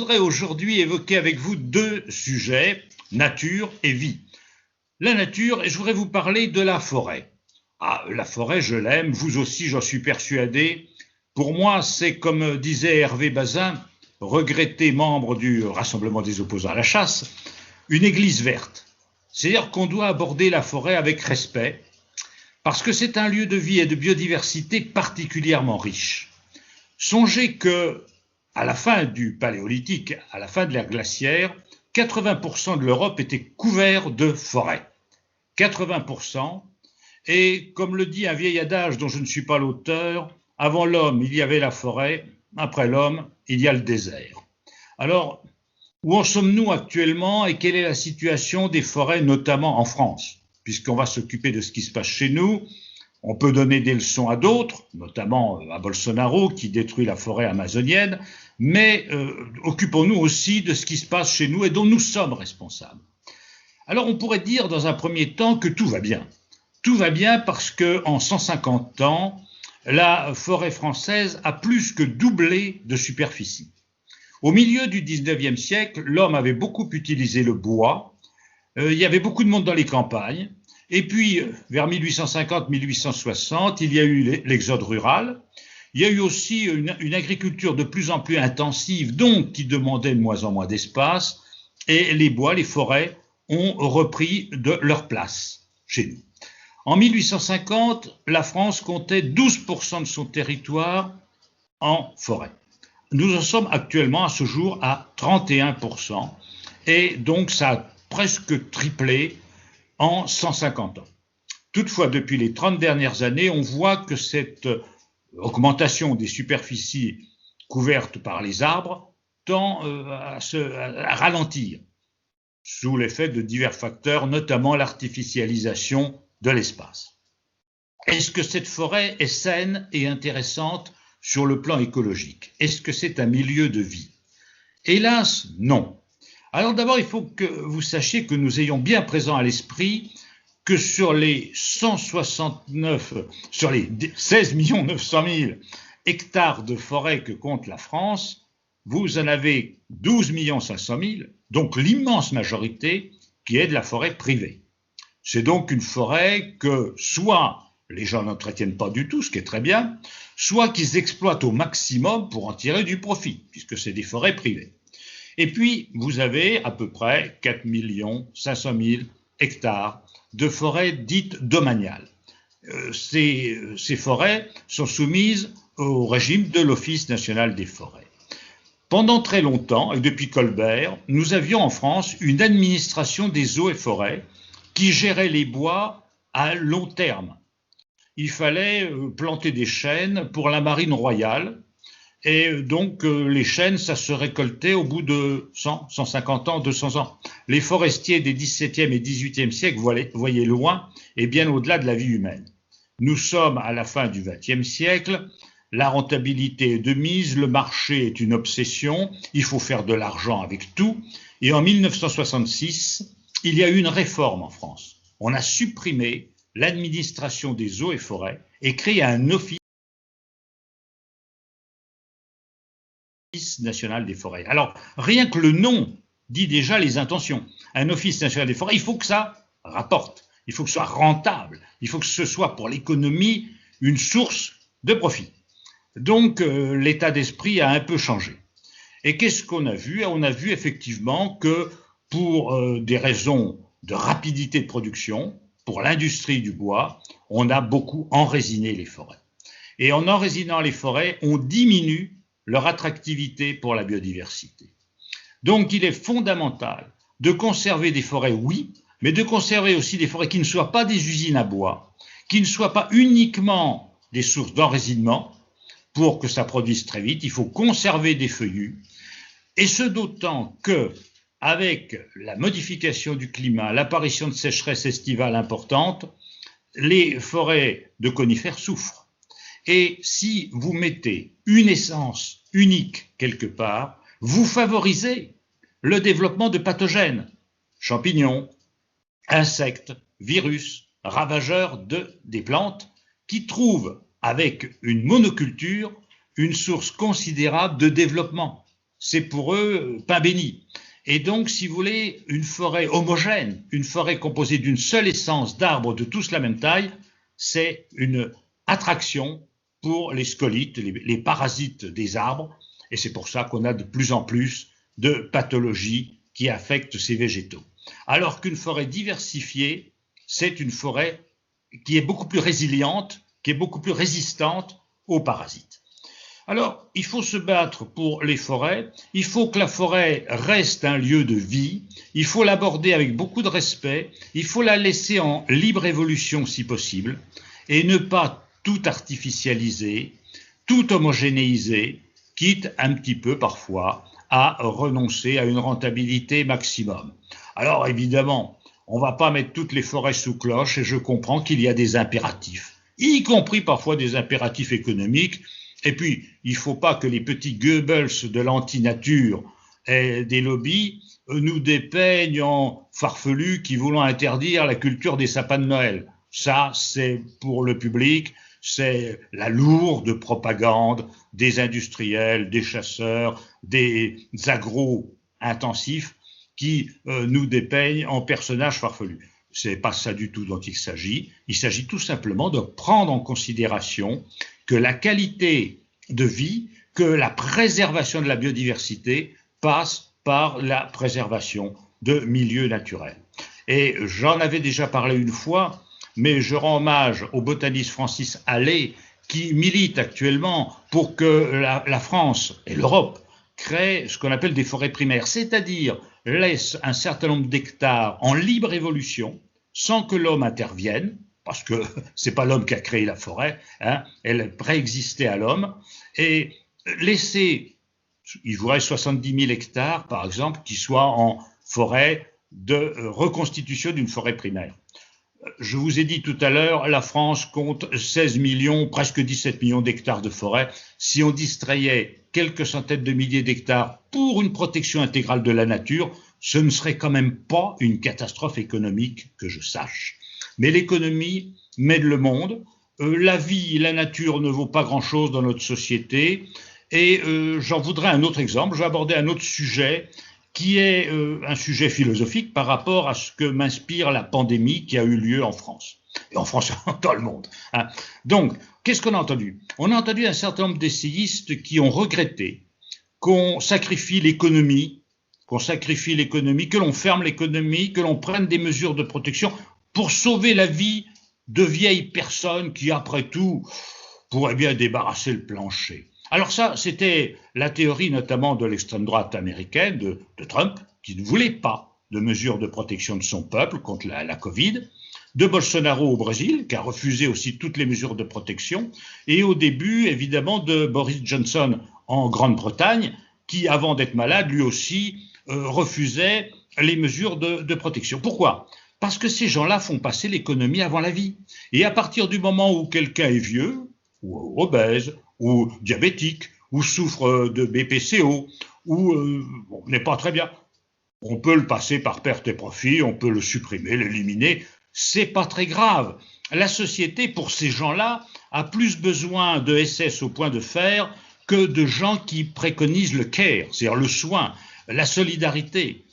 voudrais aujourd'hui évoquer avec vous deux sujets, nature et vie. La nature, et je voudrais vous parler de la forêt. Ah, la forêt, je l'aime, vous aussi, j'en suis persuadé. Pour moi, c'est comme disait Hervé Bazin, regretté membre du Rassemblement des opposants à la chasse, une église verte. C'est-à-dire qu'on doit aborder la forêt avec respect, parce que c'est un lieu de vie et de biodiversité particulièrement riche. Songez que, à la fin du Paléolithique, à la fin de l'ère glaciaire, 80% de l'Europe était couvert de forêts. 80%. Et comme le dit un vieil adage dont je ne suis pas l'auteur, avant l'homme, il y avait la forêt, après l'homme, il y a le désert. Alors, où en sommes-nous actuellement et quelle est la situation des forêts, notamment en France? Puisqu'on va s'occuper de ce qui se passe chez nous, on peut donner des leçons à d'autres, notamment à Bolsonaro qui détruit la forêt amazonienne, mais occupons-nous aussi de ce qui se passe chez nous et dont nous sommes responsables. Alors on pourrait dire dans un premier temps que tout va bien. Tout va bien parce qu'en 150 ans, la forêt française a plus que doublé de superficie. Au milieu du 19e siècle, l'homme avait beaucoup utilisé le bois, il y avait beaucoup de monde dans les campagnes, et puis vers 1850-1860, il y a eu l'exode rural, il y a eu aussi une agriculture de plus en plus intensive, donc qui demandait de moins en moins d'espace, et les bois, les forêts ont repris de leur place chez nous. En 1850, la France comptait 12% de son territoire en forêt. Nous en sommes actuellement à ce jour à 31%, et donc ça a presque triplé en 150 ans. Toutefois, depuis les 30 dernières années, on voit que cette augmentation des superficies couvertes par les arbres tend à ralentir sous l'effet de divers facteurs, notamment l'artificialisation de l'espace. Est-ce que cette forêt est saine et intéressante sur le plan écologique? Est-ce que c'est un milieu de vie? Hélas, non. Alors d'abord, il faut que vous sachiez que nous ayons bien présent à l'esprit que sur les 16 900 000 hectares de forêt que compte la France, vous en avez 12 500 000, donc l'immense majorité qui est de la forêt privée. C'est donc une forêt que soit les gens n'entretiennent pas du tout, ce qui est très bien, soit qu'ils exploitent au maximum pour en tirer du profit, puisque c'est des forêts privées. Et puis, vous avez à peu près 4 500 000 hectares de forêts dites domaniales. Ces forêts sont soumises au régime de l'Office national des forêts. Pendant très longtemps, et depuis Colbert, nous avions en France une administration des eaux et forêts qui gérait les bois à long terme. Il fallait planter des chênes pour la marine royale, et donc les chênes, ça se récoltait au bout de 100, 150 ans, 200 ans. Les forestiers des 17e et 18e siècles voyaient loin et bien au-delà de la vie humaine. Nous sommes à la fin du 20e siècle, la rentabilité est de mise, le marché est une obsession, il faut faire de l'argent avec tout. Et en 1966, il y a eu une réforme en France. On a supprimé l'administration des eaux et forêts et créé un office national des forêts. Alors, rien que le nom dit déjà les intentions. Un office national des forêts, il faut que ça rapporte, il faut que ce soit rentable, il faut que ce soit pour l'économie une source de profit. Donc, l'état d'esprit a un peu changé. Et qu'est-ce qu'on a vu? On a vu effectivement que pour des raisons de rapidité de production, pour l'industrie du bois, on a beaucoup enraisiné les forêts. Et en enraisinant les forêts, on diminue leur attractivité pour la biodiversité. Donc il est fondamental de conserver des forêts, oui, mais de conserver aussi des forêts qui ne soient pas des usines à bois, qui ne soient pas uniquement des sources d'enraisinement. Pour que ça produise très vite, il faut conserver des feuillus, et ce d'autant que, avec la modification du climat, l'apparition de sécheresses estivales importantes, les forêts de conifères souffrent. Et si vous mettez une essence unique quelque part, vous favorisez le développement de pathogènes, champignons, insectes, virus, ravageurs des plantes, qui trouvent avec une monoculture une source considérable de développement. c'est pour eux pain béni. Et donc, si vous voulez, une forêt homogène, une forêt composée d'une seule essence d'arbres de tous la même taille, c'est une attraction pour les scolites, les parasites des arbres, et c'est pour ça qu'on a de plus en plus de pathologies qui affectent ces végétaux. Alors qu'une forêt diversifiée, c'est une forêt qui est beaucoup plus résiliente, qui est beaucoup plus résistante aux parasites. Alors, il faut se battre pour les forêts, il faut que la forêt reste un lieu de vie, il faut l'aborder avec beaucoup de respect, il faut la laisser en libre évolution si possible, et ne pas tout artificialiser, tout homogénéiser, quitte un petit peu parfois à renoncer à une rentabilité maximum. Alors évidemment, on ne va pas mettre toutes les forêts sous cloche et je comprends qu'il y a des impératifs, y compris parfois des impératifs économiques. Et puis, il ne faut pas que les petits Goebbels de l'anti-nature et des lobbies nous dépeignent en farfelus qui voulons interdire la culture des sapins de Noël. Ça, c'est pour le public, c'est la lourde propagande des industriels, des chasseurs, des agro-intensifs qui nous dépeignent en personnages farfelus. Ce n'est pas ça du tout dont il s'agit. Il s'agit tout simplement de prendre en considération que la qualité de vie, que la préservation de la biodiversité passe par la préservation de milieux naturels. Et j'en avais déjà parlé une fois, mais je rends hommage au botaniste Francis Hallé qui milite actuellement pour que la France et l'Europe créent ce qu'on appelle des forêts primaires, c'est-à-dire laissent un certain nombre d'hectares en libre évolution sans que l'homme intervienne, parce que c'est pas l'homme qui a créé la forêt, hein, elle préexistait à l'homme, et laisser, il vous reste 70 000 hectares par exemple, qui soient en forêt de reconstitution d'une forêt primaire. Je vous ai dit tout à l'heure, la France compte 16 millions, presque 17 millions d'hectares de forêt. Si on distrayait quelques centaines de milliers d'hectares pour une protection intégrale de la nature, ce ne serait quand même pas une catastrophe économique que je sache. Mais l'économie mène le monde. La vie, la nature ne vaut pas grand-chose dans notre société. Et j'en voudrais un autre exemple. Je vais aborder un autre sujet qui est un sujet philosophique par rapport à ce que m'inspire la pandémie qui a eu lieu en France. Et en France, dans le monde. Hein. Donc, qu'est-ce qu'on a entendu? On a entendu un certain nombre d'essayistes qui ont regretté qu'on sacrifie l'économie, que l'on ferme l'économie, que l'on prenne des mesures de protection pour sauver la vie de vieilles personnes qui, après tout, pourraient bien débarrasser le plancher. Alors ça, c'était la théorie notamment de l'extrême droite américaine, de Trump, qui ne voulait pas de mesures de protection de son peuple contre la Covid, de Bolsonaro au Brésil, qui a refusé aussi toutes les mesures de protection, et au début, évidemment, de Boris Johnson en Grande-Bretagne, qui, avant d'être malade, lui aussi refusait les mesures de protection. Pourquoi ? Parce que ces gens-là font passer l'économie avant la vie. Et à partir du moment où quelqu'un est vieux, ou obèse, ou diabétique, ou souffre de BPCO, ou n'est pas très bien, on peut le passer par perte et profit, on peut le supprimer, l'éliminer, c'est pas très grave. La société, pour ces gens-là, a plus besoin de SS au point de fer que de gens qui préconisent le care, c'est-à-dire le soin, la solidarité.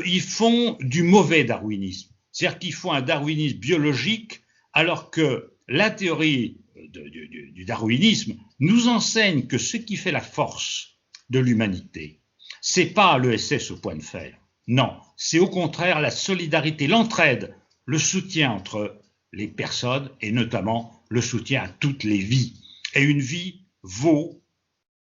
Ils font du mauvais darwinisme, c'est-à-dire qu'ils font un darwinisme biologique, alors que la théorie du darwinisme nous enseigne que ce qui fait la force de l'humanité, c'est pas le SS au point de fer. Non, c'est au contraire la solidarité, l'entraide, le soutien entre les personnes et notamment le soutien à toutes les vies. Et une vie vaut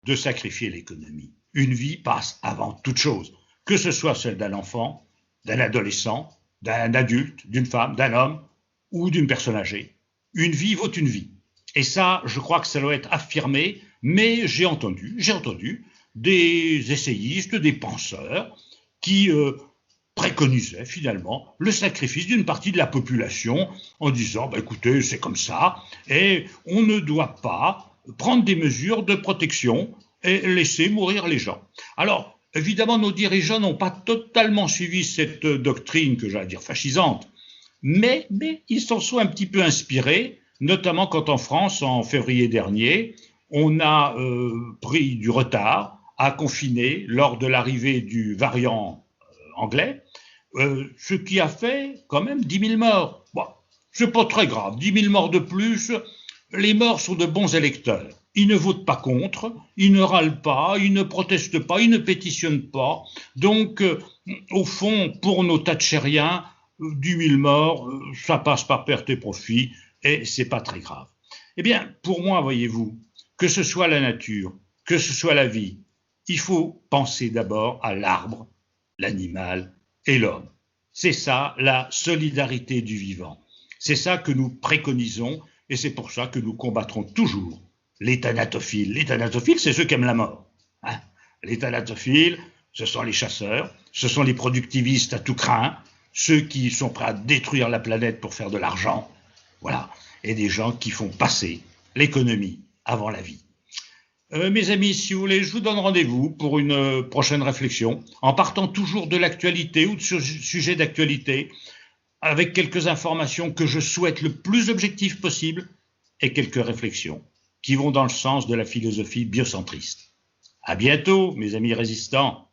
de sacrifier l'économie. Une vie passe avant toute chose, que ce soit celle d'un enfant, d'un adolescent, d'un adulte, d'une femme, d'un homme ou d'une personne âgée. Une vie vaut une vie. Et ça, je crois que ça doit être affirmé, mais j'ai entendu des essayistes, des penseurs qui préconisaient finalement le sacrifice d'une partie de la population en disant bah, écoutez, c'est comme ça, et on ne doit pas prendre des mesures de protection et laisser mourir les gens. Alors, évidemment, nos dirigeants n'ont pas totalement suivi cette doctrine que j'allais dire fascisante, mais ils s'en sont un petit peu inspirés, notamment quand en France, en février dernier, on a pris du retard a confiné lors de l'arrivée du variant anglais, ce qui a fait quand même 10 000 morts. Bon, c'est pas très grave, 10 000 morts de plus, les morts sont de bons électeurs. Ils ne votent pas contre, ils ne râlent pas, ils ne protestent pas, ils ne pétitionnent pas. Donc, au fond, pour nos Thatchériens, 10 000 morts, ça passe par perte et profit, et c'est pas très grave. Eh bien, pour moi, voyez-vous, que ce soit la nature, que ce soit la vie, il faut penser d'abord à l'arbre, l'animal et l'homme. C'est ça la solidarité du vivant. C'est ça que nous préconisons et c'est pour ça que nous combattrons toujours les thanatophiles. Les thanatophiles, c'est ceux qui aiment la mort. Hein, les thanatophiles, ce sont les chasseurs, ce sont les productivistes à tout crin, ceux qui sont prêts à détruire la planète pour faire de l'argent. Voilà. Et des gens qui font passer l'économie avant la vie. Mes amis, si vous voulez, je vous donne rendez-vous pour une prochaine réflexion, en partant toujours de l'actualité ou de sujets d'actualité, avec quelques informations que je souhaite le plus objectives possible et quelques réflexions qui vont dans le sens de la philosophie biocentriste. À bientôt, mes amis résistants.